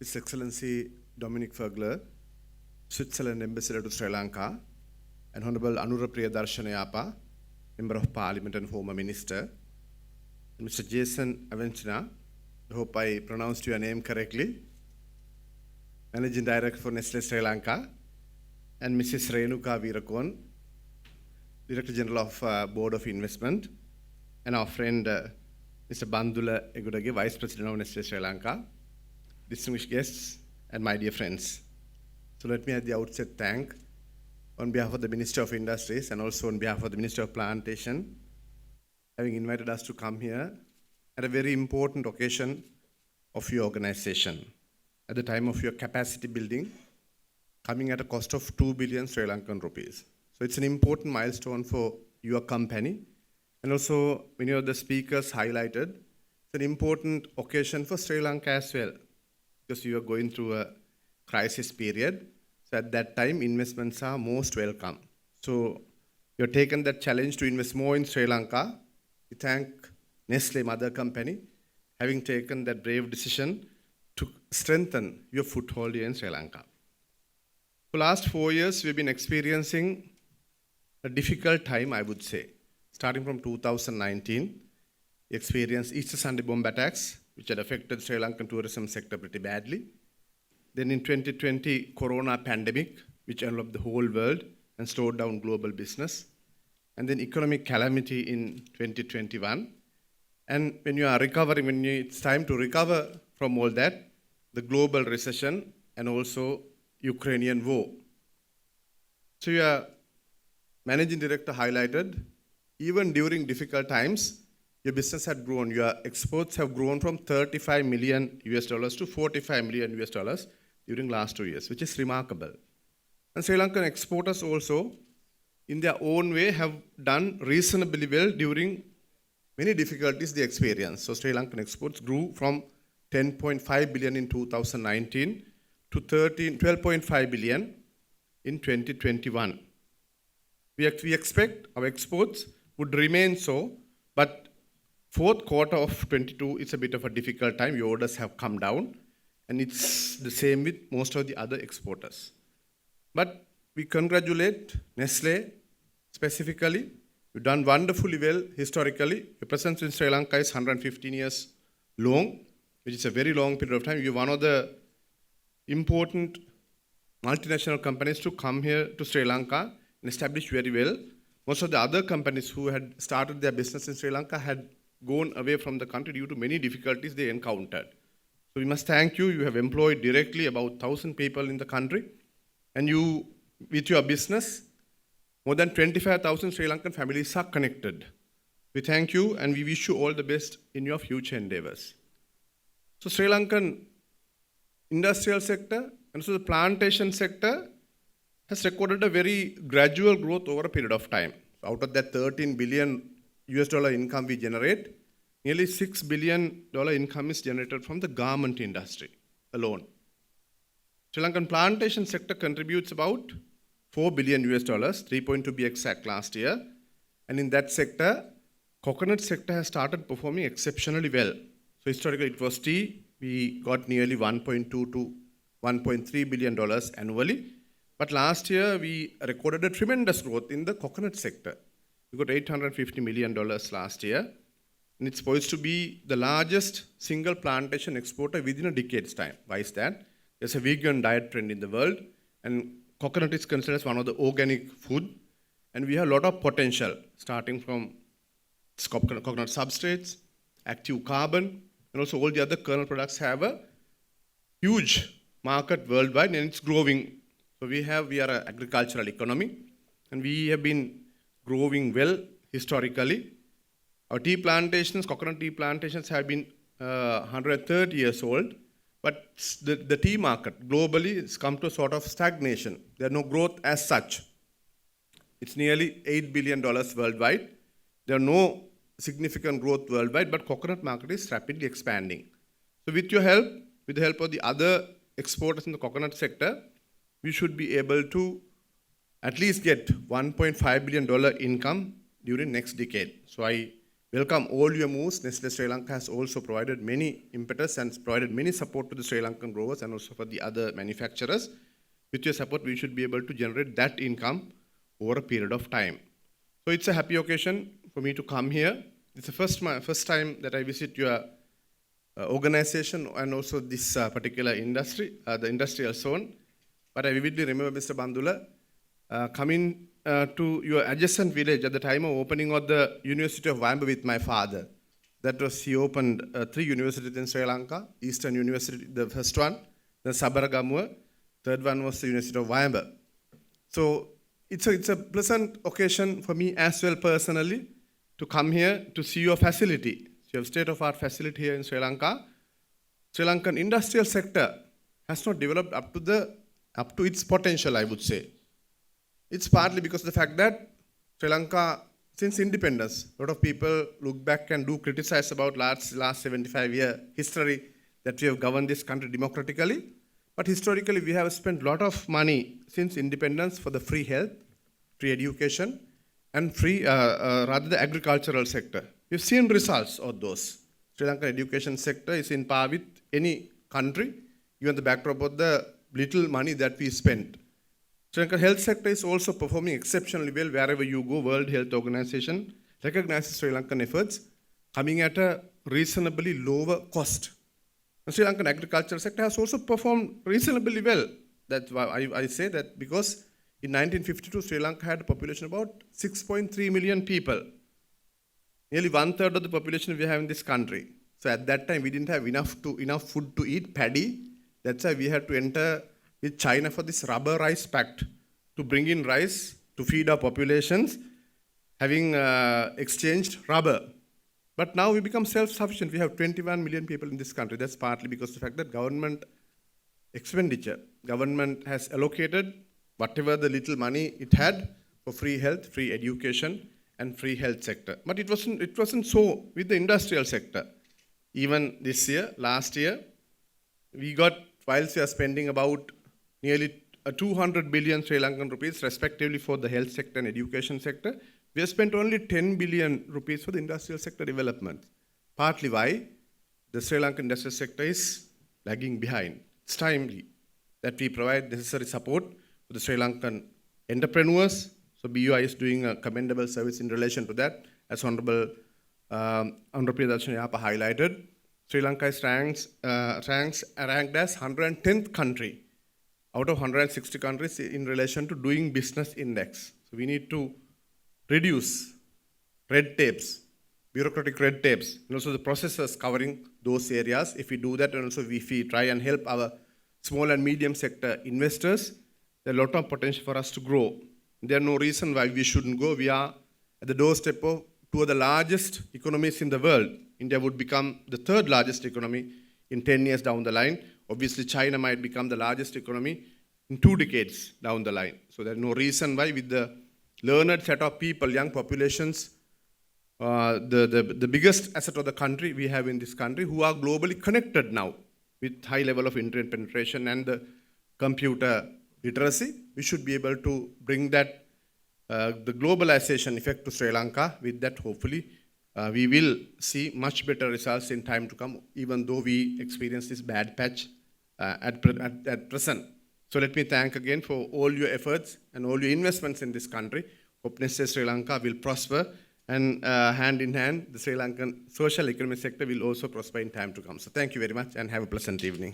His Excellency Dominic Fergler, Switzerland Ambassador to Sri Lanka, and Honorable Anura Priyadarshanayapa, Member of Parliament and former Minister, and Mr. Jason Avenchina, I hope I pronounced your name correctly, Managing Director for Nestle Sri Lanka, and Mrs. Renuka Veerakon, Director General of Board of Investment, and our friend Mr. Bandula Egudage, Vice President of Nestle Sri Lanka, distinguished guests, and my dear friends. So let me at the outset thank, on behalf of the Minister of Industries and also on behalf of the Minister of Plantation, having invited us to come here at a very important occasion of your organization, at the time of your capacity building, coming at a cost of 2 billion Sri Lankan rupees. So it's an important milestone for your company. And also, many of the speakers highlighted, it's an important occasion for Sri Lanka as well, because you are going through a crisis period. So at that time, investments are most welcome. So you've taken that challenge to invest more in Sri Lanka. We thank Nestle, mother company, having taken that brave decision to strengthen your foothold here in Sri Lanka. For the last 4 years, we've been experiencing a difficult time, I would say. Starting from 2019, we experienced Easter Sunday bomb attacks, which had affected Sri Lankan tourism sector pretty badly. Then in 2020, Corona pandemic, which enveloped the whole world and slowed down global business. And then economic calamity in 2021. And when you are recovering, it's time to recover from all that, the global recession and also Ukrainian war. So your Managing Director highlighted, even during difficult times, your business had grown. Your exports have grown from $35 million to $45 million during last 2 years, which is remarkable. And Sri Lankan exporters also, in their own way, have done reasonably well during many difficulties they experienced. So Sri Lankan exports grew from 10.5 billion in 2019 to 12.5 billion in 2021. We expect our exports would remain so, but fourth quarter of 22 is a bit of a difficult time. Your orders have come down, and it's the same with most of the other exporters. But we congratulate Nestle specifically. You've done wonderfully well historically. Your presence in Sri Lanka is 115 years long, which is a very long period of time. You're one of the important multinational companies to come here to Sri Lanka and establish very well. Most of the other companies who had started their business in Sri Lanka had gone away from the country due to many difficulties they encountered. So we must thank you. You have employed directly about 1,000 people in the country. And you, with your business, more than 25,000 Sri Lankan families are connected. We thank you and we wish you all the best in your future endeavors. So Sri Lankan industrial sector and also the plantation sector has recorded a very gradual growth over a period of time. So out of that $13 billion income we generate, nearly $6 billion income is generated from the garment industry alone. Sri Lankan plantation sector contributes about $4 billion, 3.2 to be exact last year. And in that sector, coconut sector has started performing exceptionally well. So historically it was tea, we got nearly $1.2 to $1.3 billion annually. But last year, we recorded a tremendous growth in the coconut sector. We got $850 million last year. And it's poised to be the largest single plantation exporter within a decade's time. Why is that? There's a vegan diet trend in the world. And coconut is considered as one of the organic food. And we have a lot of potential, starting from coconut substrates, active carbon, and also all the other kernel products have a huge market worldwide, and it's growing. So we are an agricultural economy, and we have been growing well historically. Our tea plantations, coconut tea plantations have been 130 years old, but the tea market globally has come to a sort of stagnation. There's no growth as such. It's nearly $8 billion worldwide. There are no significant growth worldwide, but coconut market is rapidly expanding. So with your help, with the help of the other exporters in the coconut sector, we should be able to at least get $1.5 billion income during next decade. So I welcome all your moves. Nestle Sri Lanka has also provided many impetus and provided many support to the Sri Lankan growers and also for the other manufacturers. With your support, we should be able to generate that income over a period of time. So it's a happy occasion for me to come here. It's the first time that I visit your organization and also this particular industry, the industrial zone. But I vividly remember Mr. Bandula coming to your adjacent village at the time of opening of the University of Wamba with my father. That was, he opened 3 universities in Sri Lanka, Eastern University, the first one, then Sabaragamuwa, third one was the University of Wamba. So it's a pleasant occasion for me as well personally to come here to see your facility. So you have state-of-art facility here in Sri Lanka. Sri Lankan industrial sector has not developed up to its potential, I would say. It's partly because of the fact that Sri Lanka, since independence, a lot of people look back and do criticize about last 75-year history that we have governed this country democratically. But historically, we have spent a lot of money since independence for the free health, free education, and rather the agricultural sector. We've seen results of those. Sri Lankan education sector is in par with any country, given the backdrop of the little money that we spent. Sri Lankan health sector is also performing exceptionally well wherever you go. World Health Organization recognizes Sri Lankan efforts coming at a reasonably lower cost. The Sri Lankan agricultural sector has also performed reasonably well. That's why I say that, because in 1952, Sri Lanka had a population of about 6.3 million people. Nearly 1/3 of the population we have in this country. So at that time, we didn't have enough food to eat, paddy. That's why we had to enter with China for this rubber rice pact to bring in rice to feed our populations, having exchanged rubber. But now we become self-sufficient. We have 21 million people in this country. That's partly because of the fact that government expenditure, government has allocated whatever the little money it had for free health, free education, and free health sector. But it wasn't so with the industrial sector. Even this year, last year, whilst we are spending about nearly 200 billion Sri Lankan rupees respectively for the health sector and education sector, we have spent only 10 billion rupees for the industrial sector development. Partly why the Sri Lankan industrial sector is lagging behind. It's timely that we provide necessary support for the Sri Lankan entrepreneurs. So BUI is doing a commendable service in relation to that. As Honorable Janayaka highlighted, Sri Lanka is ranked as 110th country out of 160 countries in relation to doing business index. So we need to reduce red tapes, bureaucratic red tapes, and also the processes covering those areas. If we do that, and also if we try and help our small and medium sector investors, there's a lot of potential for us to grow. There's no reason why we shouldn't go. We are at the doorstep of two of the largest economies in the world. India would become the 3rd largest economy in 10 years down the line. Obviously, China might become the largest economy in 2 decades down the line. So there's no reason why, with the learned set of people, young populations, the biggest asset of the country we have in this country, who are globally connected now with high level of internet penetration and the computer literacy, we should be able to bring that the globalization effect to Sri Lanka. With that, hopefully, we will see much better results in time to come, even though we experience this bad patch at present. So let me thank again for all your efforts and all your investments in this country. Hope Nestle Sri Lanka will prosper, and hand in hand, the Sri Lankan social economic sector will also prosper in time to come. So thank you very much and have a pleasant evening.